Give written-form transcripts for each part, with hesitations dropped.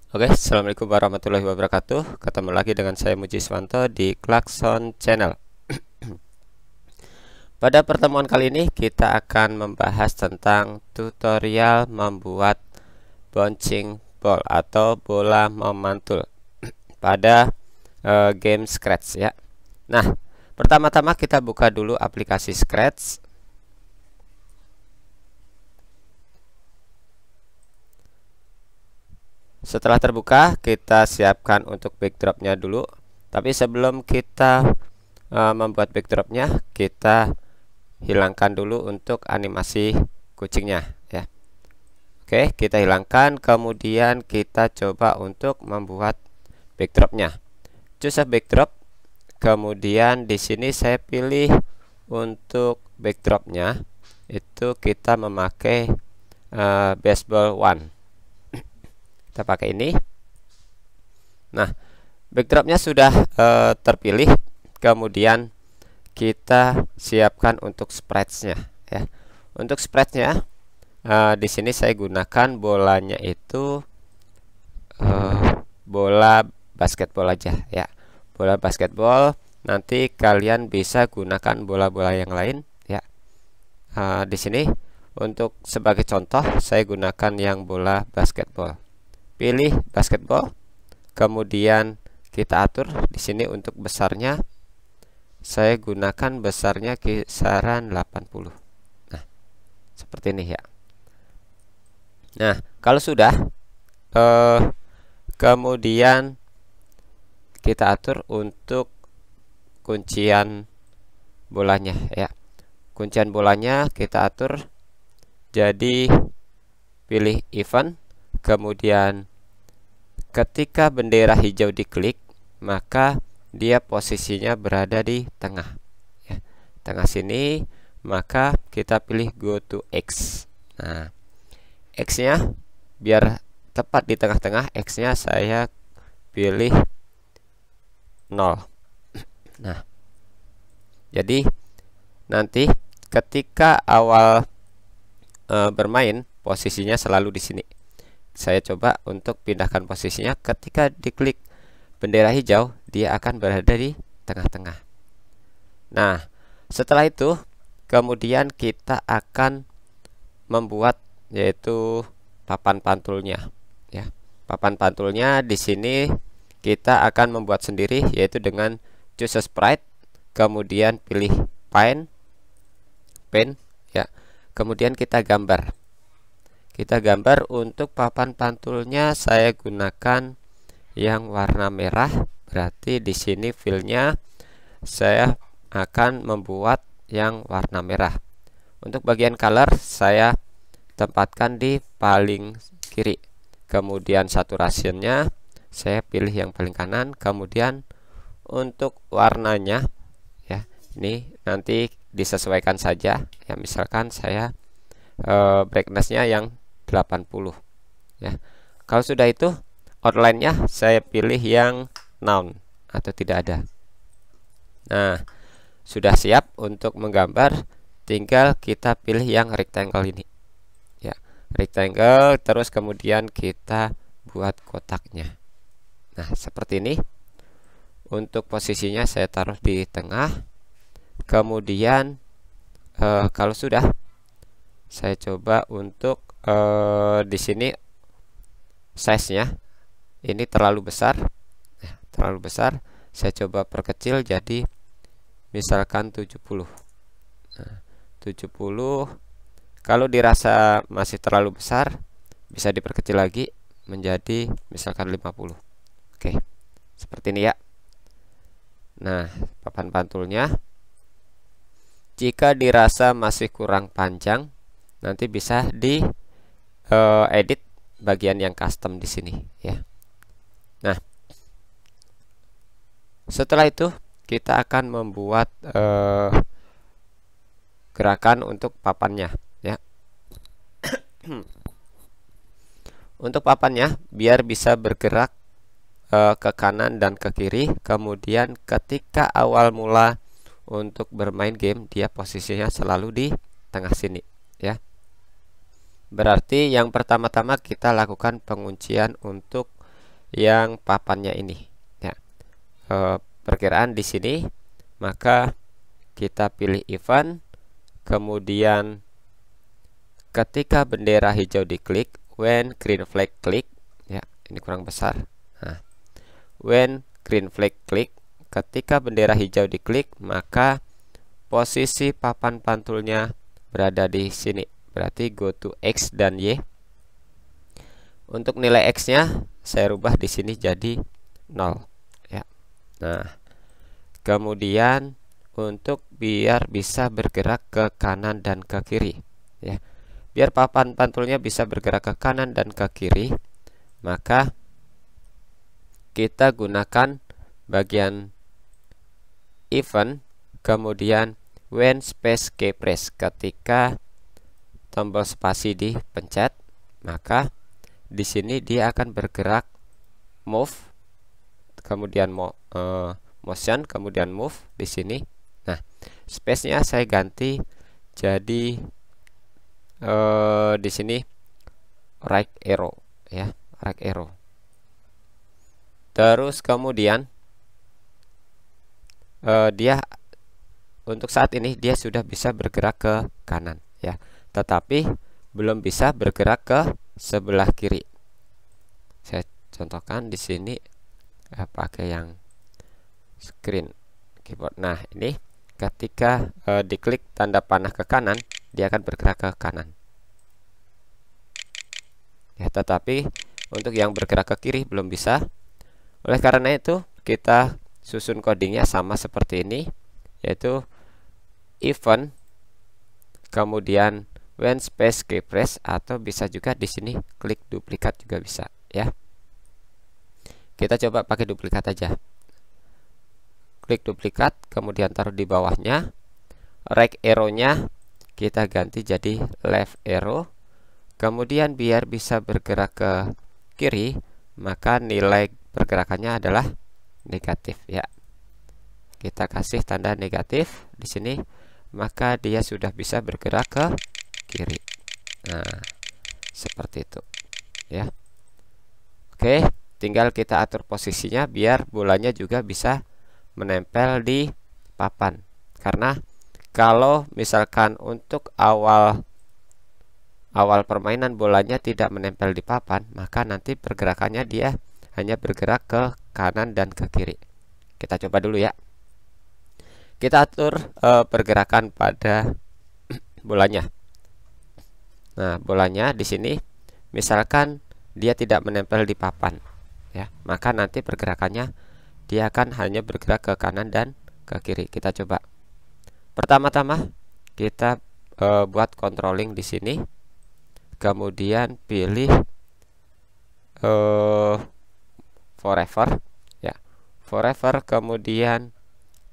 Oke, assalamualaikum warahmatullahi wabarakatuh. Ketemu lagi dengan saya Muji Swanto di Klakson Channel. Pada pertemuan kali ini kita akan membahas tentang tutorial membuat bouncing ball atau bola memantul pada game Scratch ya. Nah, pertama-tama kita buka dulu aplikasi Scratch. Setelah terbuka, kita siapkan untuk backdropnya dulu. Tapi sebelum kita membuat backdropnya, kita hilangkan dulu untuk animasi kucingnya ya. Oke, kita hilangkan, kemudian kita coba untuk membuat backdropnya. Choose a backdrop. Kemudian di sini saya pilih untuk backdropnya itu kita memakai baseball one. Kita pakai ini. Nah, backdropnya sudah terpilih. Kemudian kita siapkan untuk sprites-nya ya. Untuk sprites-nya di sini saya gunakan bolanya itu bola basketball aja ya. Bola basketball. Nanti kalian bisa gunakan bola-bola yang lain ya. Di sini untuk sebagai contoh saya gunakan yang bola basketball. Pilih basketball, kemudian kita atur di sini untuk besarnya. Saya gunakan besarnya kisaran 80. Nah, seperti ini ya. Nah, kalau sudah, kemudian kita atur untuk kuncian bolanya ya. Kuncian bolanya kita atur jadi pilih event. Kemudian ketika bendera hijau diklik, maka dia posisinya berada di tengah ya. Tengah sini, maka kita pilih go to X. Nah, X-nya biar tepat di tengah-tengah, X-nya saya pilih 0. Nah, jadi nanti ketika awal bermain, posisinya selalu di sini. Saya coba untuk pindahkan posisinya. Ketika diklik bendera hijau, dia akan berada di tengah-tengah. Nah, setelah itu kemudian kita akan membuat yaitu papan pantulnya ya. Papan pantulnya di sini kita akan membuat sendiri, yaitu dengan choose a sprite, kemudian pilih pen ya. Kemudian kita gambar. Kita gambar. Untuk papan pantulnya saya gunakan yang warna merah. Berarti di sini filenya saya akan membuat yang warna merah. Untuk bagian color saya tempatkan di paling kiri. Kemudian saturationnya saya pilih yang paling kanan. Kemudian untuk warnanya ya, ini nanti disesuaikan saja ya. Misalkan saya brightness-nya yang 80 ya. Kalau sudah itu, outline-nya saya pilih yang none atau tidak ada. Nah, sudah siap untuk menggambar. Tinggal kita pilih yang rectangle ini ya, rectangle. Terus kemudian kita buat kotaknya. Nah, seperti ini. Untuk posisinya saya taruh di tengah. Kemudian kalau sudah, saya coba untuk di sini size-nya ini terlalu besar ya, terlalu besar. Saya coba perkecil jadi misalkan 70. Nah, 70. Kalau dirasa masih terlalu besar, bisa diperkecil lagi menjadi misalkan 50. Oke, seperti ini ya. Nah, papan pantulnya jika dirasa masih kurang panjang, nanti bisa di edit bagian yang custom di sini ya. Nah, setelah itu kita akan membuat gerakan untuk papannya ya. Untuk papannya biar bisa bergerak ke kanan dan ke kiri. Kemudian ketika awal mula untuk bermain game, dia posisinya selalu di tengah sini ya. Berarti yang pertama-tama kita lakukan penguncian untuk yang papannya ini ya. Perkiraan di sini, maka kita pilih event, kemudian ketika bendera hijau diklik, when green flag klik ya, ini kurang besar. Nah, when green flag klik, ketika bendera hijau diklik, maka posisi papan pantulnya berada di sini. Berarti go to X dan Y. Untuk nilai X-nya saya rubah di sini jadi 0 ya. Nah, kemudian untuk biar bisa bergerak ke kanan dan ke kiri ya. Biar papan pantulnya bisa bergerak ke kanan dan ke kiri, maka kita gunakan bagian event, kemudian when space key press. Ketika tombol spasi dipencet, maka di sini dia akan bergerak move, kemudian motion, kemudian move di sini. Nah, space-nya saya ganti jadi di sini right arrow ya, right arrow. Terus kemudian dia untuk saat ini dia sudah bisa bergerak ke kanan ya, tetapi belum bisa bergerak ke sebelah kiri. Saya contohkan di sini pakai yang screen keyboard. Nah, ini ketika diklik tanda panah ke kanan, dia akan bergerak ke kanan ya, tetapi untuk yang bergerak ke kiri belum bisa. Oleh karena itu, kita susun codingnya sama seperti ini, yaitu event, kemudian when space key press, atau bisa juga di sini klik duplikat juga bisa ya. Kita coba pakai duplikat aja. Klik duplikat, kemudian taruh di bawahnya. Right arrow-nya kita ganti jadi left arrow. Kemudian biar bisa bergerak ke kiri, maka nilai pergerakannya adalah negatif ya. Kita kasih tanda negatif di sini, maka dia sudah bisa bergerak ke kiri. Nah, seperti itu ya. Oke, tinggal kita atur posisinya biar bolanya juga bisa menempel di papan. Karena kalau misalkan untuk awal permainan bolanya tidak menempel di papan, maka nanti pergerakannya dia hanya bergerak ke kanan dan ke kiri. Kita coba dulu ya. Kita atur pergerakan pada bolanya. Nah, bolanya di sini misalkan dia tidak menempel di papan ya, maka nanti pergerakannya dia akan hanya bergerak ke kanan dan ke kiri. Kita coba. Pertama-tama kita buat controlling di sini. Kemudian pilih forever ya. Forever, kemudian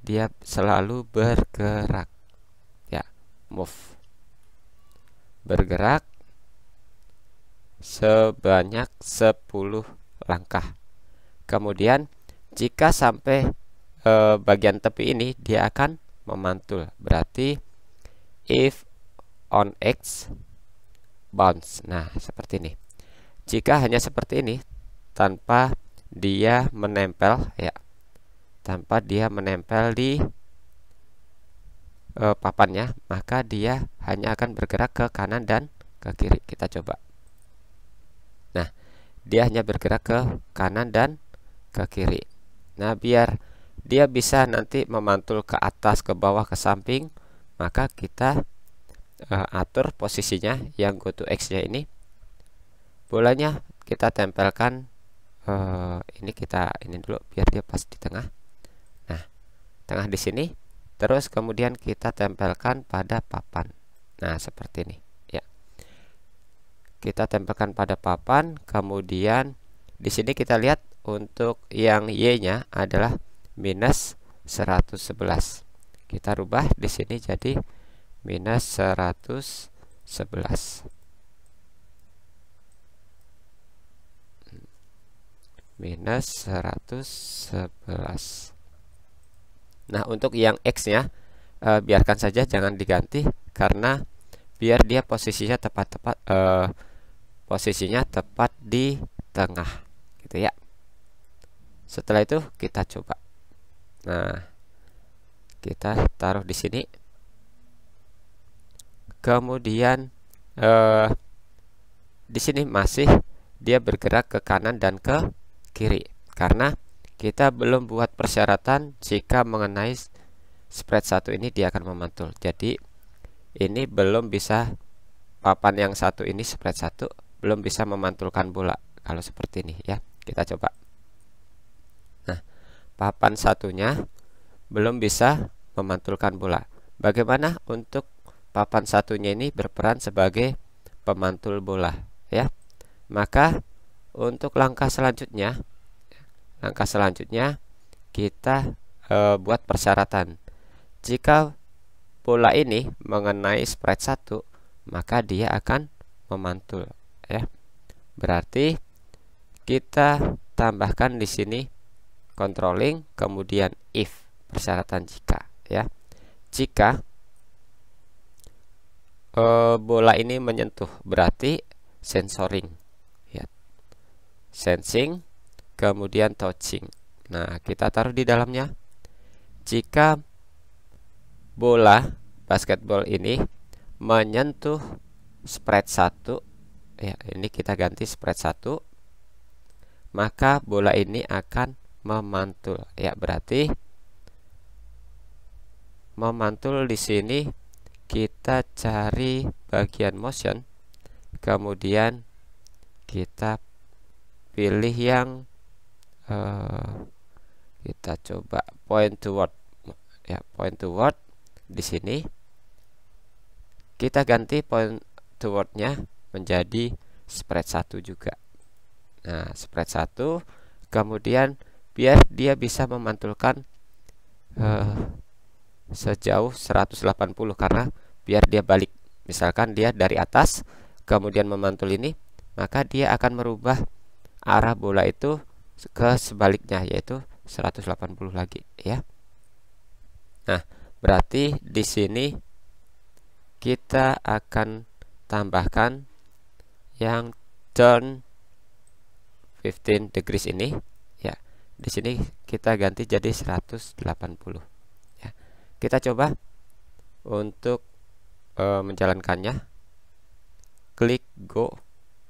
dia selalu bergerak ya, move, bergerak sebanyak 10 langkah. Kemudian jika sampai bagian tepi ini dia akan memantul. Berarti if on X bounce. Nah, seperti ini. Jika hanya seperti ini tanpa dia menempel ya, tanpa dia menempel di papannya, maka dia hanya akan bergerak ke kanan dan ke kiri. Kita coba. Nah, dia hanya bergerak ke kanan dan ke kiri. Nah, biar dia bisa nanti memantul ke atas, ke bawah, ke samping, maka kita atur posisinya yang go to X nya ini. Bolanya kita tempelkan ini, kita ini dulu biar dia pas di tengah. Nah, tengah di sini. Terus kemudian kita tempelkan pada papan. Nah, seperti ini ya. Kita tempelkan pada papan, kemudian di sini kita lihat untuk yang Y-nya adalah minus 111. Kita rubah di sini jadi minus 111. Minus 111. Nah, untuk yang X-nya biarkan saja, jangan diganti, karena biar dia posisinya tepat di tengah gitu ya. Setelah itu kita coba. Nah, kita taruh di sini. Kemudian di sini masih dia bergerak ke kanan dan ke kiri karena kita belum buat persyaratan jika mengenai spread 1 ini dia akan memantul. Jadi ini belum bisa, papan yang satu ini spread 1 belum bisa memantulkan bola kalau seperti ini ya. Kita coba. Nah, papan satunya belum bisa memantulkan bola. Bagaimana untuk papan satunya ini berperan sebagai pemantul bola ya? Maka untuk langkah selanjutnya kita buat persyaratan. Jika bola ini mengenai spread 1, maka dia akan memantul ya. Berarti kita tambahkan di sini controlling, kemudian if, persyaratan jika ya. Jika bola ini menyentuh, berarti sensoring ya. Sensing, kemudian touching. Nah, kita taruh di dalamnya. Jika bola basketball ini menyentuh spread 1 ya, ini kita ganti spread 1, maka bola ini akan memantul ya. Berarti memantul di sini kita cari bagian motion, kemudian kita pilih yang kita coba point toward ya, point toward. Di sini kita ganti point towardnya menjadi spread 1 juga. Nah, spread 1, kemudian biar dia bisa memantulkan sejauh 180 karena biar dia balik. Misalkan dia dari atas kemudian memantul ini, maka dia akan merubah arah bola itu ke sebaliknya, yaitu 180 lagi ya. Nah, berarti di sini kita akan tambahkan yang turn 15 degrees ini ya. Di sini kita ganti jadi 180 ya. Kita coba untuk menjalankannya. Klik go,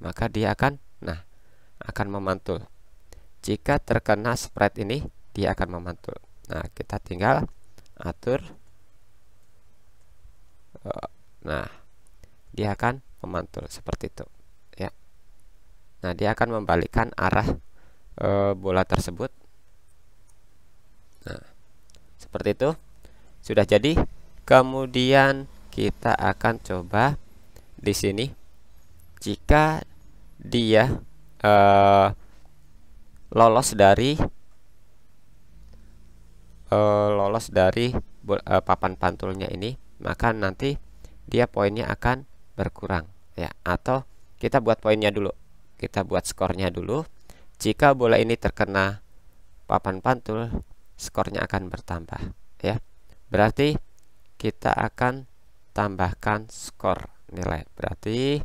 maka dia akan memantul. Jika terkena spread ini, dia akan memantul. Nah, kita tinggal atur. Nah, dia akan memantul seperti itu ya. Nah, dia akan membalikkan arah bola tersebut. Nah, seperti itu sudah jadi. Kemudian kita akan coba di sini. Jika dia lolos dari papan pantulnya ini, maka nanti dia poinnya akan berkurang ya. Atau kita buat poinnya dulu, kita buat skornya dulu. Jika bola ini terkena papan pantul, skornya akan bertambah ya. Berarti kita akan tambahkan skor nilai. Berarti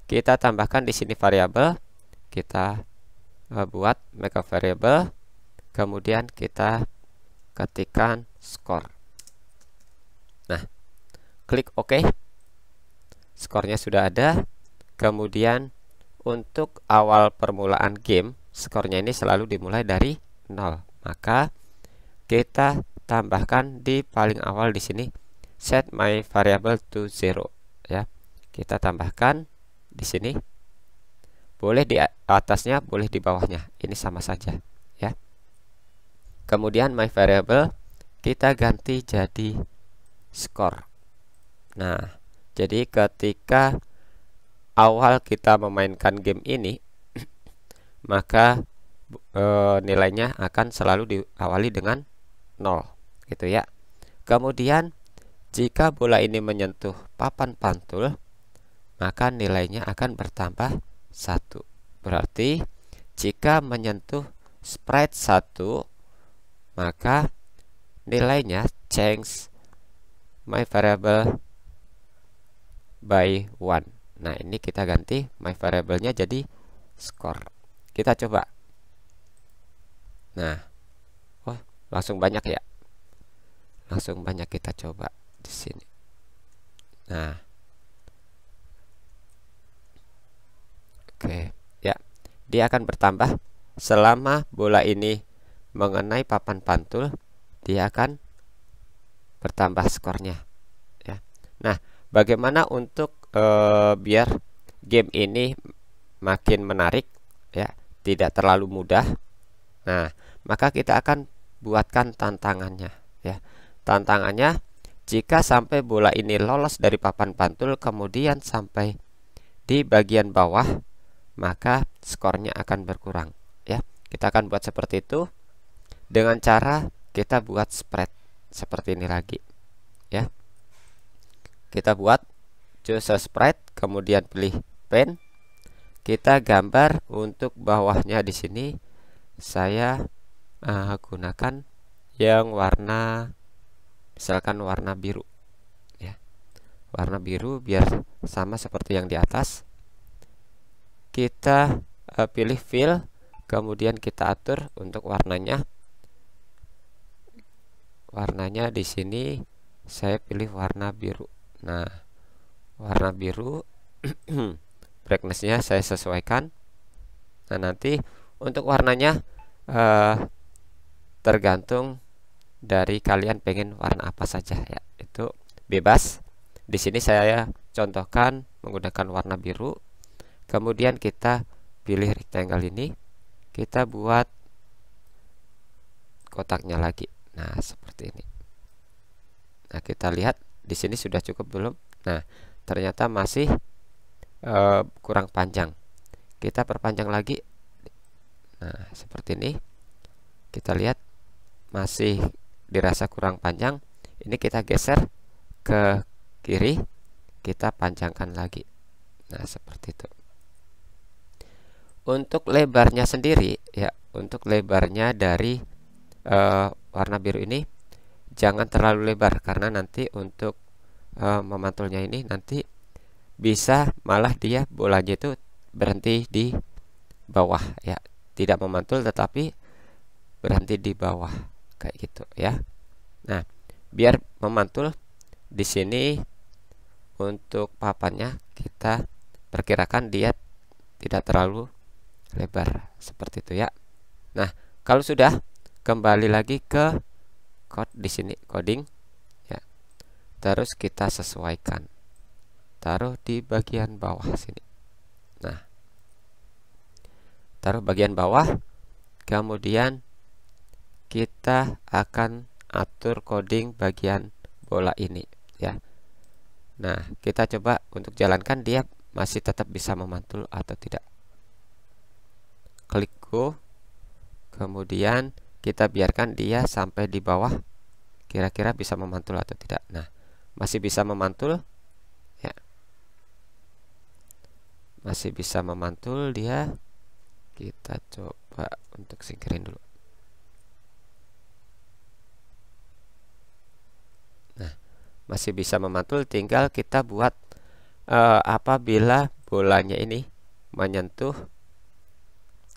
kita tambahkan di sini variabel, kita buat make variable, kemudian kita ketikkan skor. Nah, klik OK. Skornya sudah ada. Kemudian untuk awal permulaan game, skornya ini selalu dimulai dari 0. Maka kita tambahkan di paling awal di sini set my variable to 0 ya. Kita tambahkan di sini. Boleh di atasnya, boleh di bawahnya. Ini sama saja ya. Kemudian my variable kita ganti jadi skor. Nah, jadi ketika awal kita memainkan game ini maka nilainya akan selalu diawali dengan 0 gitu ya. Kemudian jika bola ini menyentuh papan pantul, maka nilainya akan bertambah 1. Berarti jika menyentuh spread 1, maka nilainya change my variable by 1. Nah, ini kita ganti my variable-nya jadi skor. Kita coba. Nah, oh, langsung banyak ya. Langsung banyak, kita coba di sini. Nah, oke, ya. Dia akan bertambah selama bola ini mengenai papan pantul, dia akan bertambah skornya ya. Nah, bagaimana untuk biar game ini makin menarik ya, tidak terlalu mudah. Nah, maka kita akan buatkan tantangannya ya. Tantangannya, jika sampai bola ini lolos dari papan pantul kemudian sampai di bagian bawah, maka skornya akan berkurang ya. Kita akan buat seperti itu dengan cara kita buat spread seperti ini lagi ya. Kita buat choose spread, kemudian pilih pen, kita gambar untuk bawahnya. Di sini saya gunakan yang warna, misalkan warna biru ya, warna biru biar sama seperti yang di atas. Kita pilih fill, kemudian kita atur untuk warnanya. Warnanya di sini saya pilih warna biru. Nah, warna biru brightness-nya saya sesuaikan. Nah, nanti untuk warnanya tergantung dari kalian pengen warna apa saja ya, itu bebas. Di sini saya contohkan menggunakan warna biru. Kemudian kita pilih rectangle ini, kita buat kotaknya lagi. Nah, seperti ini. Nah, kita lihat di sini sudah cukup belum? Nah, ternyata masih kurang panjang. Kita perpanjang lagi. Nah, seperti ini. Kita lihat masih dirasa kurang panjang. Ini kita geser ke kiri, kita panjangkan lagi. Nah, seperti itu. Untuk lebarnya sendiri ya, untuk lebarnya dari warna biru ini jangan terlalu lebar, karena nanti untuk memantulnya ini nanti bisa malah dia bolanya itu berhenti di bawah ya, tidak memantul tetapi berhenti di bawah kayak gitu ya. Nah, biar memantul di sini untuk papannya kita perkirakan dia tidak terlalu lebar seperti itu ya. Nah, kalau sudah, kembali lagi ke code di sini, coding ya. Terus kita sesuaikan, taruh di bagian bawah sini. Nah, taruh bagian bawah, kemudian kita akan atur coding bagian bola ini ya. Nah, kita coba untuk jalankan, dia masih tetap bisa memantul atau tidak. Klik go, kemudian kita biarkan dia sampai di bawah, kira-kira bisa memantul atau tidak. Nah, masih bisa memantul ya, masih bisa memantul dia. Kita coba untuk singkirin dulu. Nah, masih bisa memantul, tinggal kita buat apabila bolanya ini menyentuh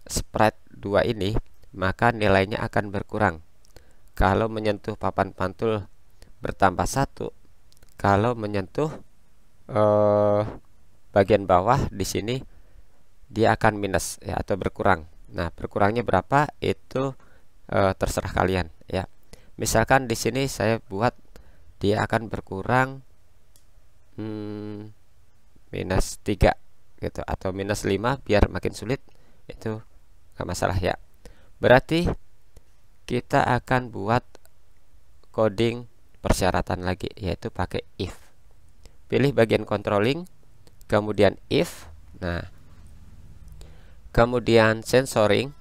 spread 2 ini, maka nilainya akan berkurang. Kalau menyentuh papan pantul bertambah 1, kalau menyentuh bagian bawah di sini dia akan minus ya, atau berkurang. Nah, berkurangnya berapa itu terserah kalian ya. Misalkan di sini saya buat dia akan berkurang minus 3 gitu, atau minus 5 biar makin sulit, itu nggak masalah ya. Berarti kita akan buat coding persyaratan lagi, yaitu pakai if. Pilih bagian controlling, kemudian if. Nah, kemudian sensoring,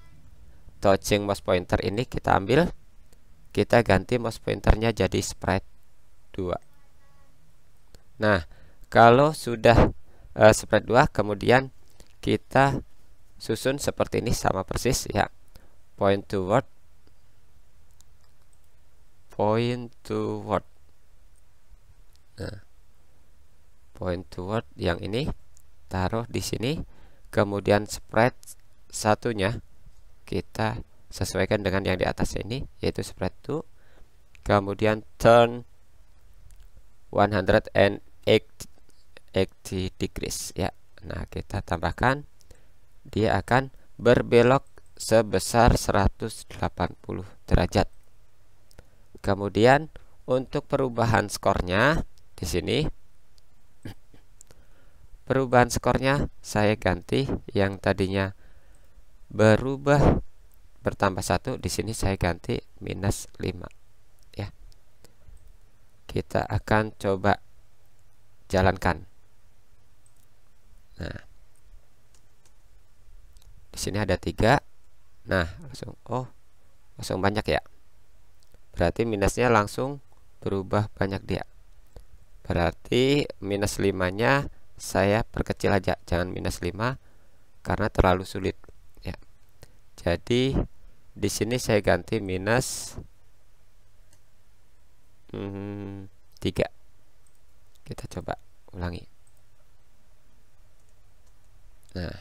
touching mouse pointer ini kita ambil, kita ganti mouse pointernya jadi spread 2. Nah, kalau sudah spread 2, kemudian kita susun seperti ini, sama persis ya. Point to word, point to word. Nah, point to word yang ini taruh di sini, kemudian spread satunya kita sesuaikan dengan yang di atas ini, yaitu spread to, kemudian turn 180 degrees ya. Nah, kita tambahkan dia akan berbelok sebesar 180 derajat. Kemudian untuk perubahan skornya di sini, perubahan skornya saya ganti yang tadinya berubah bertambah 1, di sini saya ganti minus 5 ya. Kita akan coba jalankan. Nah, di sini ada 3. Nah, langsung banyak ya. Berarti minusnya langsung berubah banyak dia. Berarti minus 5-nya saya perkecil aja, jangan minus 5 karena terlalu sulit ya. Jadi di sini saya ganti minus 3. Kita coba ulangi. Nah,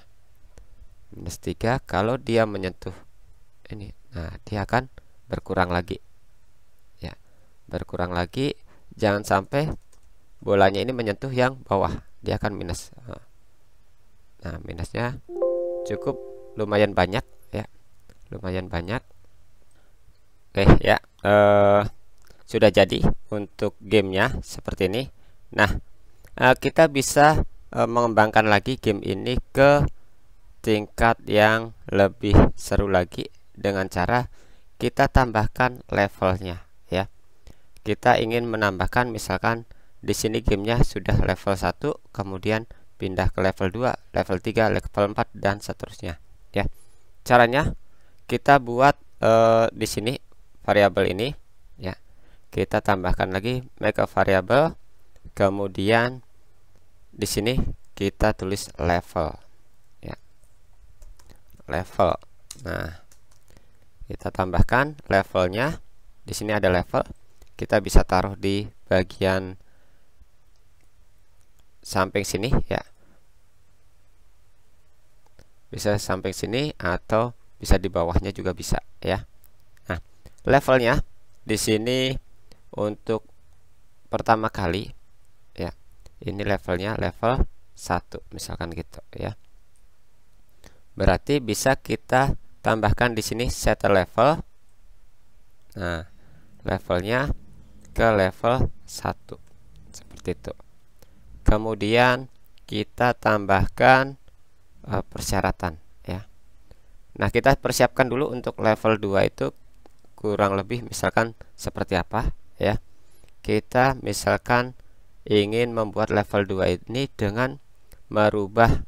minus 3 kalau dia menyentuh ini, nah dia akan berkurang lagi ya, berkurang lagi. Jangan sampai bolanya ini menyentuh yang bawah, dia akan minus. Nah, minusnya cukup lumayan banyak ya, lumayan banyak. Oke ya, sudah jadi untuk gamenya seperti ini. Nah, kita bisa mengembangkan lagi game ini ke tingkat yang lebih seru lagi dengan cara kita tambahkan levelnya ya. Kita ingin menambahkan, misalkan di sini gamenya sudah level 1, kemudian pindah ke level 2, level 3, level 4 dan seterusnya ya. Caranya kita buat di sini variabel ini ya. Kita tambahkan lagi make a variable, kemudian di sini kita tulis level ya, level. Nah, kita tambahkan levelnya. Di sini ada level, kita bisa taruh di bagian samping sini ya, bisa samping sini atau bisa di bawahnya juga bisa ya. Nah, levelnya di sini untuk pertama kali ya, ini levelnya level 1 misalkan gitu ya. Berarti bisa kita tambahkan di sini set level. Nah, levelnya ke level 1 seperti itu. Kemudian kita tambahkan persyaratan ya. Nah, kita persiapkan dulu untuk level 2 itu kurang lebih misalkan seperti apa ya. Kita misalkan ingin membuat level 2 ini dengan merubah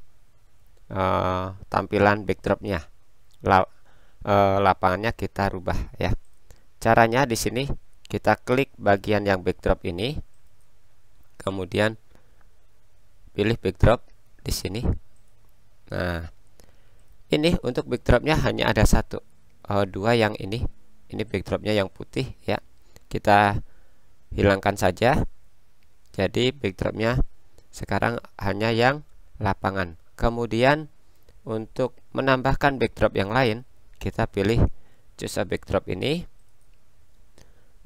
tampilan backdropnya, lapangannya kita rubah ya. Caranya di sini kita klik bagian yang backdrop ini, kemudian pilih backdrop di sini. Nah, ini untuk backdropnya hanya ada 1, 2 yang ini backdropnya yang putih ya. Kita hilangkan saja. Jadi backdropnya sekarang hanya yang lapangan. Kemudian untuk menambahkan backdrop yang lain, kita pilih choose a backdrop ini.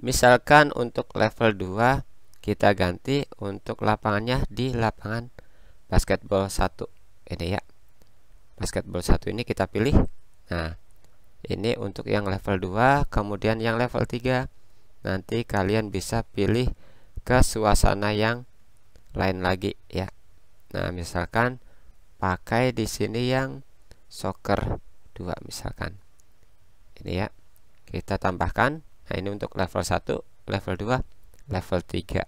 Misalkan untuk level 2 kita ganti untuk lapangannya di lapangan basketball 1 ini ya. Basketball 1 ini kita pilih. Nah, ini untuk yang level 2, kemudian yang level 3 nanti kalian bisa pilih ke suasana yang lain lagi ya. Nah, misalkan pakai di sini yang soccer 2 misalkan. Ini ya. Kita tambahkan. Nah, ini untuk level 1, level 2, level 3.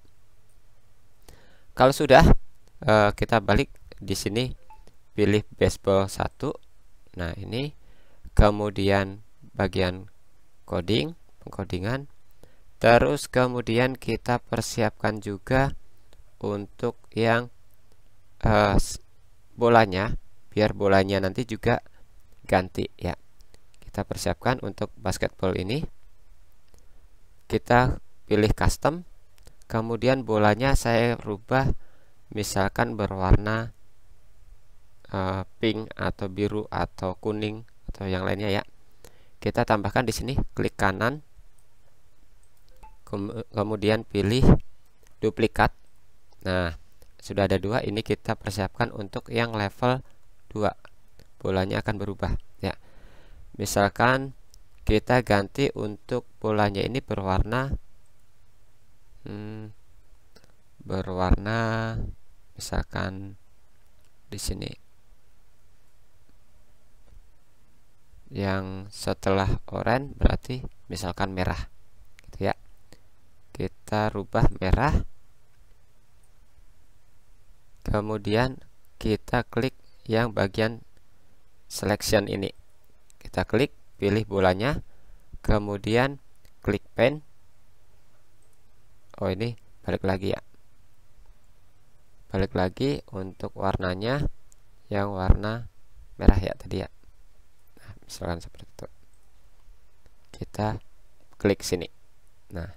Kalau sudah, kita balik di sini pilih baseball 1. Nah, ini kemudian bagian coding, pengkodingan. Terus kemudian kita persiapkan juga untuk yang bolanya, biar bolanya nanti juga ganti ya. Kita persiapkan untuk basketball ini. Kita pilih custom, kemudian bolanya saya rubah misalkan berwarna pink atau biru atau kuning atau yang lainnya ya. kita tambahkan di sini, klik kanan, kemudian pilih duplikat. Nah, sudah ada 2, ini kita persiapkan untuk yang level 2. Bolanya akan berubah ya. Misalkan kita ganti untuk bolanya ini berwarna misalkan di sini yang setelah oranye berarti misalkan merah gitu ya. Kita rubah merah, kemudian kita klik yang bagian selection ini, kita klik, pilih bolanya, kemudian klik pen. Oh, ini balik lagi ya, balik lagi untuk warnanya yang warna merah ya tadi ya. Nah, misalkan seperti itu, kita klik sini. Nah,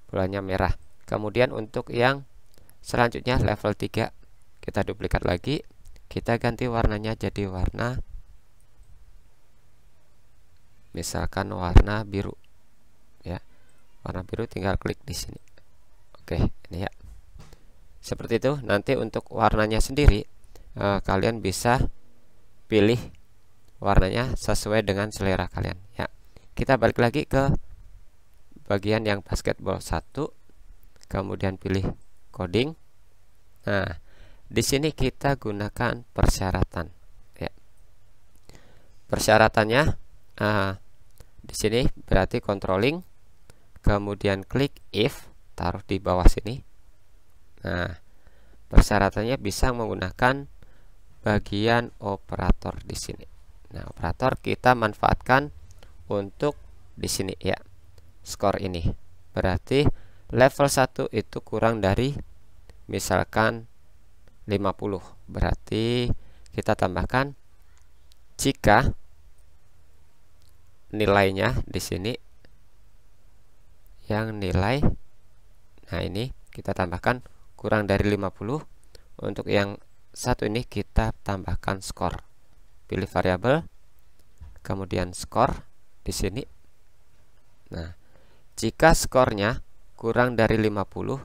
bolanya merah. Kemudian untuk yang selanjutnya level 3, kita duplikat lagi, kita ganti warnanya jadi warna misalkan warna biru ya. Warna biru tinggal klik di sini. Oke, ini ya. Seperti itu. Nanti untuk warnanya sendiri kalian bisa pilih warnanya sesuai dengan selera kalian ya. Kita balik lagi ke bagian yang basketball 1, kemudian pilih coding. Nah, di sini kita gunakan persyaratan ya. Persyaratannya di sini berarti controlling, kemudian klik if, taruh di bawah sini. Nah, persyaratannya bisa menggunakan bagian operator di sini. Nah, operator kita manfaatkan untuk di sini ya. Skor ini berarti level 1 itu kurang dari misalkan 50. Berarti kita tambahkan jika nilainya di sini yang nilai, nah ini kita tambahkan kurang dari 50. Untuk yang satu ini kita tambahkan skor. Pilih variabel, kemudian skor di sini. Nah, jika skornya kurang dari 50,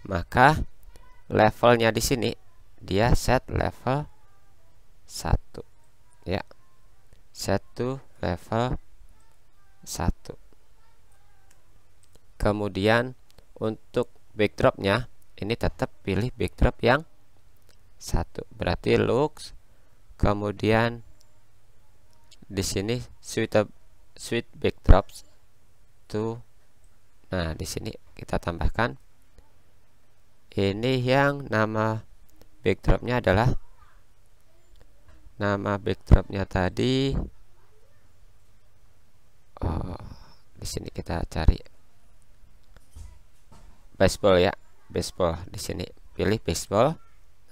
maka levelnya di sini dia set level 1 ya. Set to level 1. Kemudian untuk backdropnya ini tetap pilih backdrop yang 1, berarti looks, kemudian di sini switch backdrops to. Nah, di sini kita tambahkan ini yang nama backdropnya adalah, nama backdropnya tadi di sini kita cari baseball ya, baseball. Di sini pilih baseball.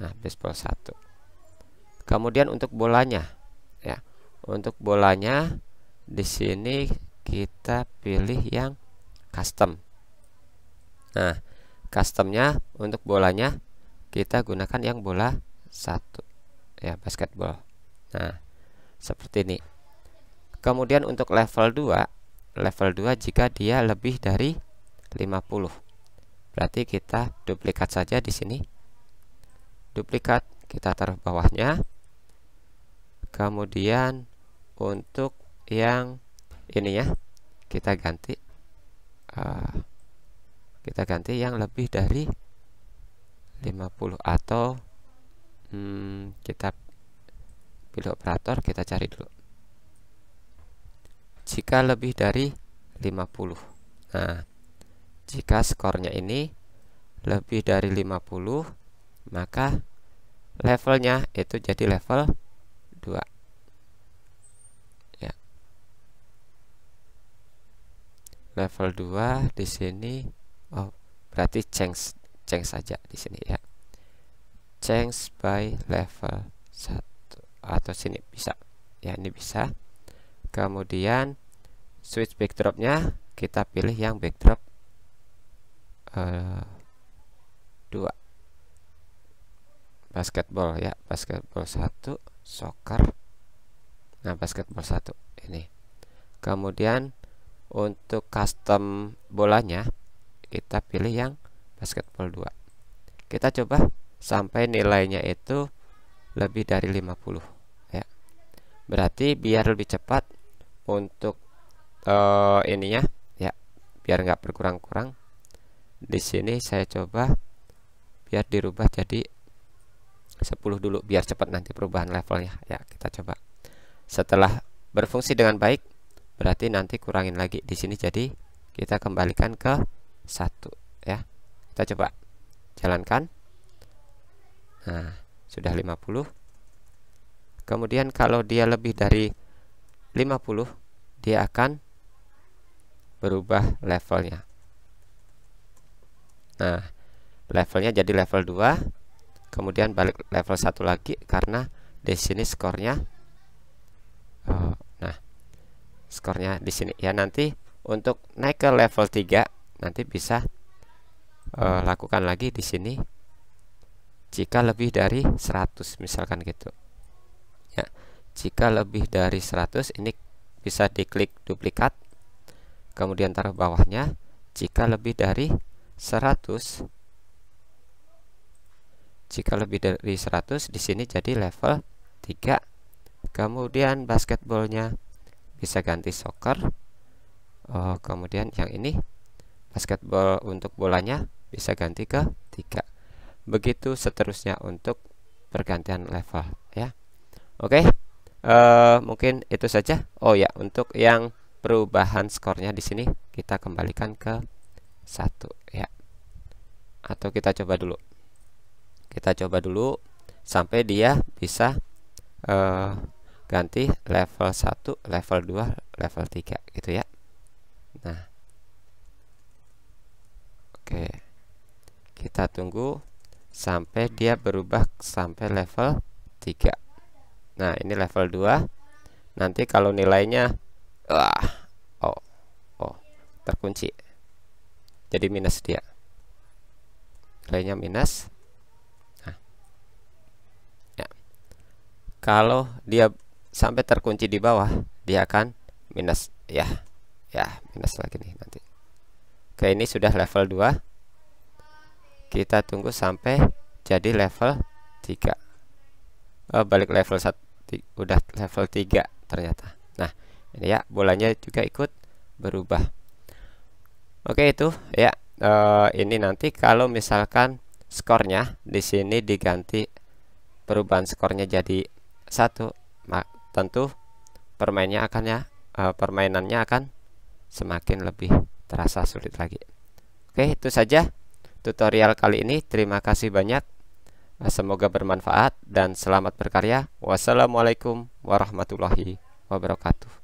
Nah, baseball 1. Kemudian untuk bolanya ya, untuk bolanya di sini kita pilih yang custom. Nah, customnya untuk bolanya kita gunakan yang bola 1 ya, basketball. Nah, seperti ini. Kemudian untuk level 2 jika dia lebih dari 50, berarti kita duplikat saja di sini. Duplikat, kita taruh bawahnya. Kemudian untuk yang ini ya, kita ganti yang lebih dari 50, atau kita pilih operator, kita cari dulu jika lebih dari 50. Nah, jika skornya ini lebih dari 50, maka levelnya itu jadi level 2 ya. Level 2 di sini, oh berarti change saja di sini ya. Change by level 1, atau sini bisa ya, ini bisa. Kemudian switch backdropnya kita pilih yang backdrop 2 basketball ya, basketball 1 soccer. Nah, basketball 1 ini. Kemudian untuk custom bolanya kita pilih yang basketball 2. Kita coba sampai nilainya itu lebih dari 50 ya. Berarti biar lebih cepat untuk ininya ya, biar nggak berkurang-kurang. Di sini saya coba biar dirubah jadi 10 dulu biar cepat nanti perubahan levelnya ya. Kita coba. Setelah berfungsi dengan baik, berarti nanti kurangin lagi di sini, jadi kita kembalikan ke 1 ya. Kita coba jalankan. Nah, sudah 50. Kemudian kalau dia lebih dari 50, dia akan berubah levelnya. Nah, levelnya jadi level 2. Kemudian balik level 1 lagi karena di sini skornya nah, skornya di sini ya. Nanti untuk naik ke level 3 nanti bisa lakukan lagi di sini jika lebih dari 100 misalkan gitu ya. Jika lebih dari 100 ini bisa diklik duplikat, kemudian taruh bawahnya. Jika lebih dari 100, di sini jadi level 3. Kemudian basketballnya bisa ganti soccer. Kemudian yang ini basketball untuk bolanya bisa ganti ke 3. Begitu seterusnya untuk pergantian level ya. Oke, mungkin itu saja. Oh ya, untuk yang perubahan skornya di sini kita kembalikan ke 1 ya. Atau kita coba dulu. Kita coba dulu sampai dia bisa ganti level 1, level 2, level 3 gitu ya. Nah, oke, kita tunggu sampai dia berubah sampai level 3. Nah, ini level 2. Nanti kalau nilainya terkunci, jadi minus dia, nilainya minus. Nah, ya. Kalau dia sampai terkunci di bawah, dia akan minus ya. Ya, minus lagi nih nanti. Oke, ini sudah level 2. Kita tunggu sampai jadi level 3. Balik level 1, udah level 3 ternyata. Nah, ini ya, bolanya juga ikut berubah. Oke, itu ya. Ini nanti kalau misalkan skornya di sini diganti perubahan skornya jadi 1, tentu permainannya akan semakin lebih terasa sulit lagi. Oke, itu saja tutorial kali ini. Terima kasih banyak. Semoga bermanfaat dan selamat berkarya. Wassalamualaikum warahmatullahi wabarakatuh.